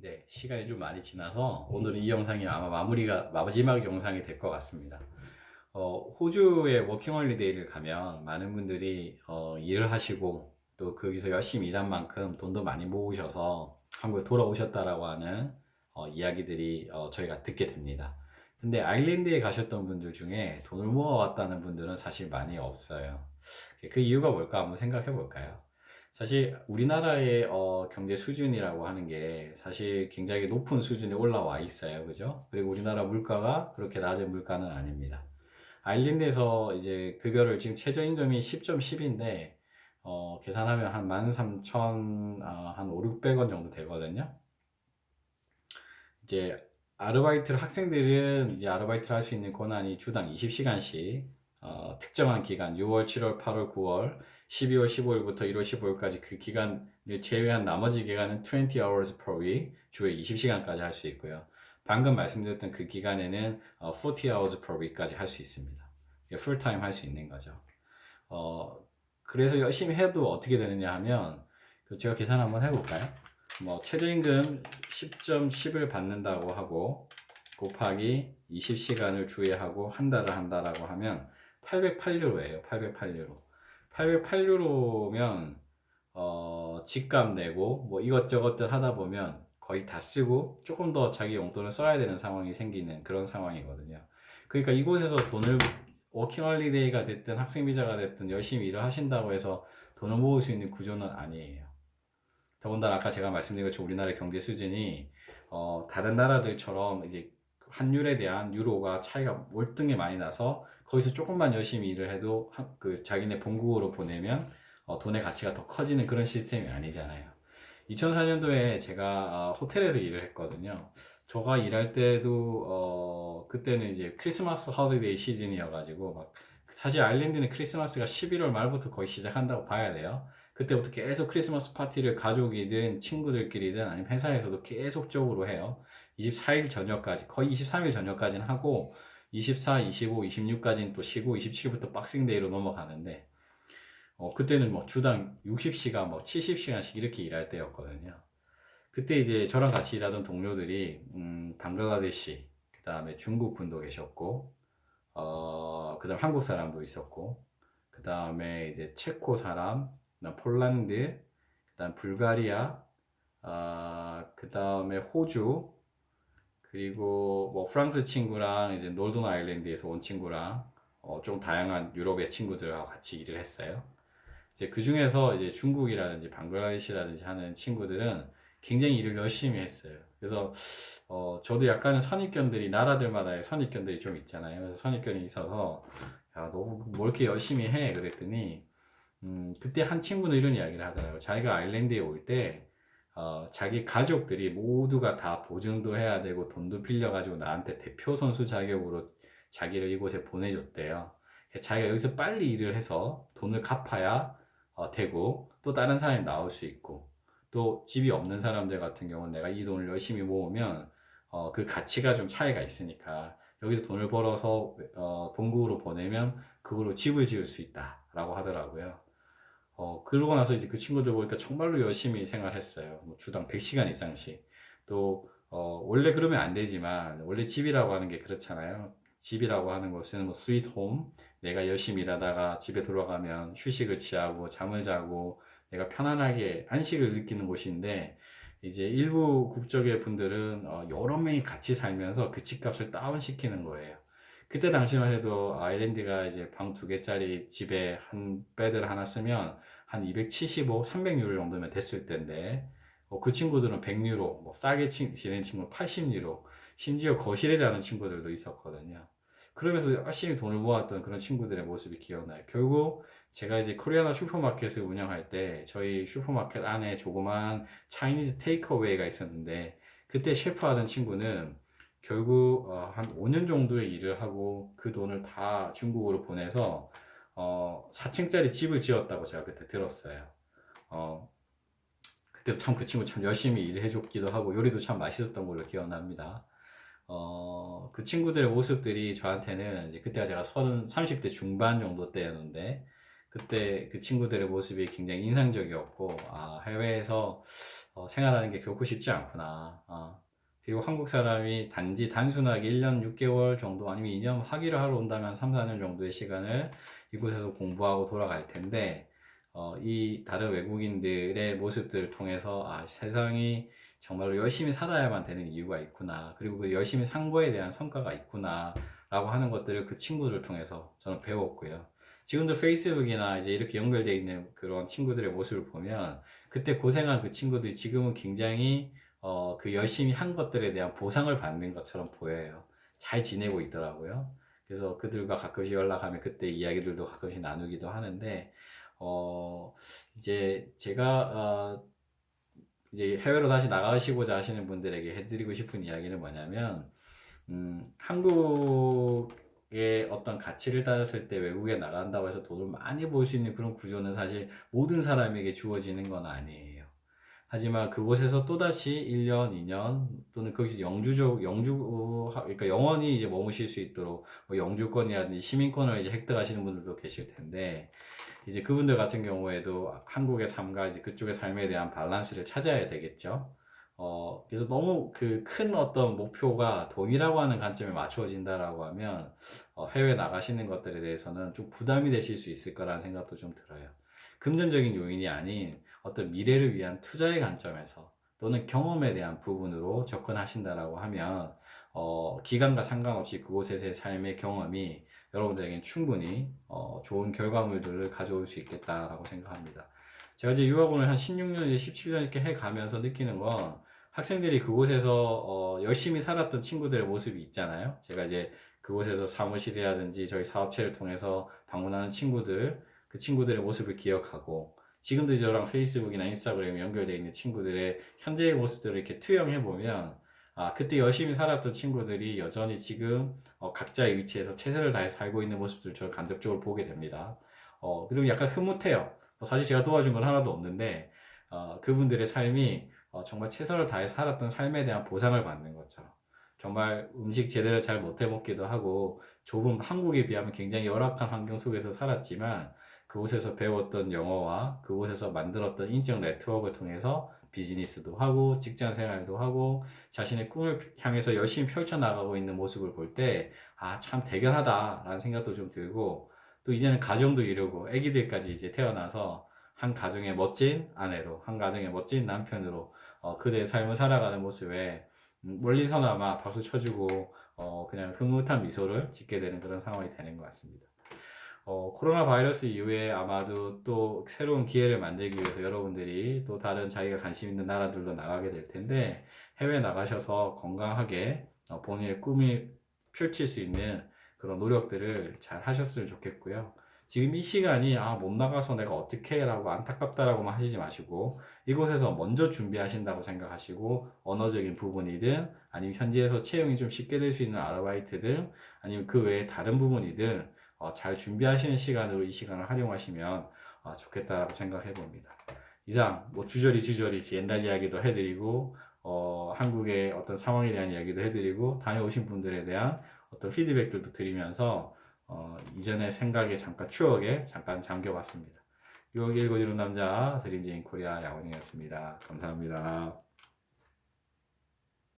네, 시간이 좀 많이 지나서 오늘은 이 영상이 아마 마지막 영상이 될 것 같습니다. 호주에 워킹홀리데이를 가면 많은 분들이 일을 하시고 또 거기서 열심히 일한 만큼 돈도 많이 모으셔서 한국에 돌아오셨다라고 하는 이야기들이 저희가 듣게 됩니다. 근데 아일랜드에 가셨던 분들 중에 돈을 모아왔다는 분들은 사실 많이 없어요. 그 이유가 뭘까 한번 생각해 볼까요? 사실 우리나라의 경제 수준이라고 하는 게 사실 굉장히 높은 수준에 올라와 있어요. 그죠? 그리고 우리나라 물가가 그렇게 낮은 물가는 아닙니다. 아일랜드에서 이제 급여를 지금 최저임금이 10.10인데 계산하면 한 13,000, 한 5, 600원 정도 되거든요. 이제 학생들은 이제 아르바이트를 할 수 있는 권한이 주당 20시간씩 특정한 기간 6월, 7월, 8월, 9월, 12월 15일부터 1월 15일까지 그 기간을 제외한 나머지 기간은 20 hours per week 주에 20시간까지 할 수 있고요. 방금 말씀드렸던 그 기간에는 40 hours per week까지 할 수 있습니다. 풀타임 할 수 있는 거죠. 어, 그래서 열심히 해도 어떻게 되느냐 하면 제가 계산 한번 해볼까요? 뭐 최저임금 10.10을 받는다고 하고 곱하기 20시간을 주에 하고 한 달을 한다라고 하면 808유로예요. 808유로. 808유로면 집값 내고 뭐 이것저것들 하다 보면 거의 다 쓰고 조금 더 자기 용돈을 써야 되는 상황이 생기는 그런 상황이거든요. 그러니까 이곳에서 돈을 워킹홀리데이가 됐든 학생비자가 됐든 열심히 일을 하신다고 해서 돈을 모을 수 있는 구조는 아니에요. 더군다나 아까 제가 말씀드린 것처럼 우리나라의 경제 수준이 다른 나라들처럼 이제 환율에 대한 유로가 차이가 월등히 많이 나서 거기서 조금만 열심히 일을 해도 그 자기네 본국으로 보내면 돈의 가치가 더 커지는 그런 시스템이 아니잖아요. 2004년도에 제가 호텔에서 일을 했거든요. 저가 일할 때도 그때는 이제 크리스마스 허리데이 시즌이어가지고 막 사실 아일랜드는 크리스마스가 11월 말부터 거의 시작한다고 봐야 돼요. 그때부터 계속 크리스마스 파티를 가족이든 친구들끼리든 아니면 회사에서도 계속적으로 해요. 24일 저녁까지 거의 23일 저녁까지는 하고 24, 25, 26까지는 또 쉬고 27부터 박싱데이로 넘어가는데 그때는 뭐 주당 60시간, 뭐 70시간씩 이렇게 일할 때였거든요. 그때 이제 저랑 같이 일하던 동료들이, 방글라데시, 그 다음에 중국 분도 계셨고, 그 다음 한국 사람도 있었고, 그 다음에 이제 체코 사람, 그다음 폴란드, 그 다음 불가리아, 그 다음에 호주, 그리고 뭐 프랑스 친구랑 이제 놀던 아일랜드에서 온 친구랑 좀 다양한 유럽의 친구들하고 같이 일을 했어요. 이제 그 중에서 이제 중국이라든지 방글라데시라든지 하는 친구들은 굉장히 일을 열심히 했어요. 그래서 저도 약간은 선입견들이 나라들마다의 선입견들이 좀 있잖아요. 그래서 선입견이 있어서 야, 너 뭐 이렇게 열심히 해? 그랬더니 그때 한 친구는 이런 이야기를 하더라고요. 자기가 아일랜드에 올 때 자기 가족들이 모두가 다 보증도 해야 되고 돈도 빌려가지고 나한테 대표 선수 자격으로 자기를 이곳에 보내줬대요. 자기가 여기서 빨리 일을 해서 돈을 갚아야 되고 또 다른 사람이 나올 수 있고 또 집이 없는 사람들 같은 경우는 내가 이 돈을 열심히 모으면 그 가치가 좀 차이가 있으니까 여기서 돈을 벌어서 본국으로 보내면 그걸로 집을 지을 수 있다라고 하더라고요. 그러고 나서 이제 그 친구들 보니까 정말로 열심히 생활했어요. 뭐 주당 100시간 이상씩. 또, 원래 그러면 안 되지만, 원래 집이라고 하는 게 그렇잖아요. 집이라고 하는 것은 뭐 스위트 홈, 내가 열심히 일하다가 집에 들어가면 휴식을 취하고 잠을 자고 내가 편안하게 안식을 느끼는 곳인데, 이제 일부 국적의 분들은 여러 명이 같이 살면서 그 집값을 다운시키는 거예요. 그때 당시만 해도 아일랜드가 이제 방 두 개짜리 집에 한 베드를 하나 쓰면 한 275, 300유로 정도면 됐을 텐데 그 친구들은 100유로, 뭐 싸게 지내는 친구는 80유로, 심지어 거실에 자는 친구들도 있었거든요. 그러면서 열심히 돈을 모았던 그런 친구들의 모습이 기억나요. 결국 제가 이제 코리아나 슈퍼마켓을 운영할 때 저희 슈퍼마켓 안에 조그만 차이니즈 테이크어웨이가 있었는데 그때 셰프 하던 친구는 결국 한 5년 정도의 일을 하고 그 돈을 다 중국으로 보내서 4층짜리 집을 지었다고 제가 그때 들었어요. 어, 그때 참 그 친구 참 열심히 일해줬기도 하고 요리도 참 맛있었던 걸로 기억납니다. 그 친구들의 모습들이 저한테는 이제 그때가 제가 30대 중반 정도 때였는데 그때 그 친구들의 모습이 굉장히 인상적이었고, 아, 해외에서 생활하는 게 결코 쉽지 않구나. 그리고 한국 사람이 단순하게 1년 6개월 정도 아니면 2년 학위를 하러 온다면 3, 4년 정도의 시간을 이곳에서 공부하고 돌아갈 텐데, 이 다른 외국인들의 모습들을 통해서, 아, 세상이 정말로 열심히 살아야만 되는 이유가 있구나. 그리고 그 열심히 산 거에 대한 성과가 있구나. 라고 하는 것들을 그 친구들을 통해서 저는 배웠고요. 지금도 페이스북이나 이제 이렇게 연결되어 있는 그런 친구들의 모습을 보면 그때 고생한 그 친구들이 지금은 굉장히 그 열심히 한 것들에 대한 보상을 받는 것처럼 보여요. 잘 지내고 있더라고요. 그래서 그들과 가끔씩 연락하면 그때 이야기들도 가끔씩 나누기도 하는데 어, 이제 제가 이제 해외로 다시 나가시고자 하시는 분들에게 해드리고 싶은 이야기는 뭐냐면 한국의 어떤 가치를 따졌을 때 외국에 나간다고 해서 돈을 많이 벌 수 있는 그런 구조는 사실 모든 사람에게 주어지는 건 아니에요. 하지만 그곳에서 또다시 1년, 2년 또는 거기서 그러니까 영원히 이제 머무실 수 있도록 뭐 영주권이라든지 시민권을 이제 획득하시는 분들도 계실 텐데 이제 그분들 같은 경우에도 한국의 삶과 이제 그쪽의 삶에 대한 밸런스를 찾아야 되겠죠. 그래서 너무 그 큰 어떤 목표가 돈이라고 하는 관점에 맞추어진다라고 하면, 해외 나가시는 것들에 대해서는 좀 부담이 되실 수 있을 거라는 생각도 좀 들어요. 금전적인 요인이 아닌 어떤 미래를 위한 투자의 관점에서 또는 경험에 대한 부분으로 접근하신다라고 하면, 기간과 상관없이 그곳에서의 삶의 경험이 여러분들에겐 충분히 좋은 결과물들을 가져올 수 있겠다라고 생각합니다. 제가 이제 유학원을 한 16년, 이제 17년 이렇게 해 가면서 느끼는 건 학생들이 그곳에서 열심히 살았던 친구들의 모습이 있잖아요. 제가 이제 그곳에서 사무실이라든지 저희 사업체를 통해서 방문하는 친구들, 그 친구들의 모습을 기억하고 지금도 이제 저랑 페이스북이나 인스타그램에 연결되어 있는 친구들의 현재의 모습들을 이렇게 투영해 보면 아, 그때 열심히 살았던 친구들이 여전히 지금 각자의 위치에서 최선을 다해 살고 있는 모습들을 저는 간접적으로 보게 됩니다. 그리고 약간 흐뭇해요. 사실 제가 도와준 건 하나도 없는데, 그분들의 삶이 정말 최선을 다해 살았던 삶에 대한 보상을 받는 것처럼. 정말 음식 제대로 잘 못해 먹기도 하고, 좁은 한국에 비하면 굉장히 열악한 환경 속에서 살았지만, 그곳에서 배웠던 영어와 그곳에서 만들었던 인적 네트워크를 통해서 비즈니스도 하고, 직장 생활도 하고, 자신의 꿈을 향해서 열심히 펼쳐나가고 있는 모습을 볼 때, 아, 참 대견하다라는 생각도 좀 들고, 또 이제는 가정도 이루고, 아기들까지 이제 태어나서, 한 가정의 멋진 아내로, 한 가정의 멋진 남편으로, 그대의 삶을 살아가는 모습에, 멀리서나마 박수 쳐주고, 그냥 흐뭇한 미소를 짓게 되는 그런 상황이 되는 것 같습니다. 코로나 바이러스 이후에 아마도 또 새로운 기회를 만들기 위해서 여러분들이 또 다른 자기가 관심 있는 나라들도 나가게 될 텐데 해외 나가셔서 건강하게 본인의 꿈이 펼칠 수 있는 그런 노력들을 잘 하셨으면 좋겠고요. 지금 이 시간이 못 나가서 내가 어떻게 라고 안타깝다라고만 하시지 마시고 이곳에서 먼저 준비하신다고 생각하시고 언어적인 부분이든 아니면 현지에서 채용이 좀 쉽게 될 수 있는 아르바이트든 아니면 그 외에 다른 부분이든 잘 준비하시는 시간으로 이 시간을 활용하시면 좋겠다고 생각해 봅니다. 이상 뭐 주저리 옛날 이야기도 해드리고 한국의 어떤 상황에 대한 이야기도 해드리고 다녀오신 분들에 대한 어떤 피드백들도 드리면서 이전의 생각에 잠깐 추억에 잠깐 잠겨봤습니다. 유학 읽어주는 남자 드림제인 코리아 야원이었습니다. 감사합니다.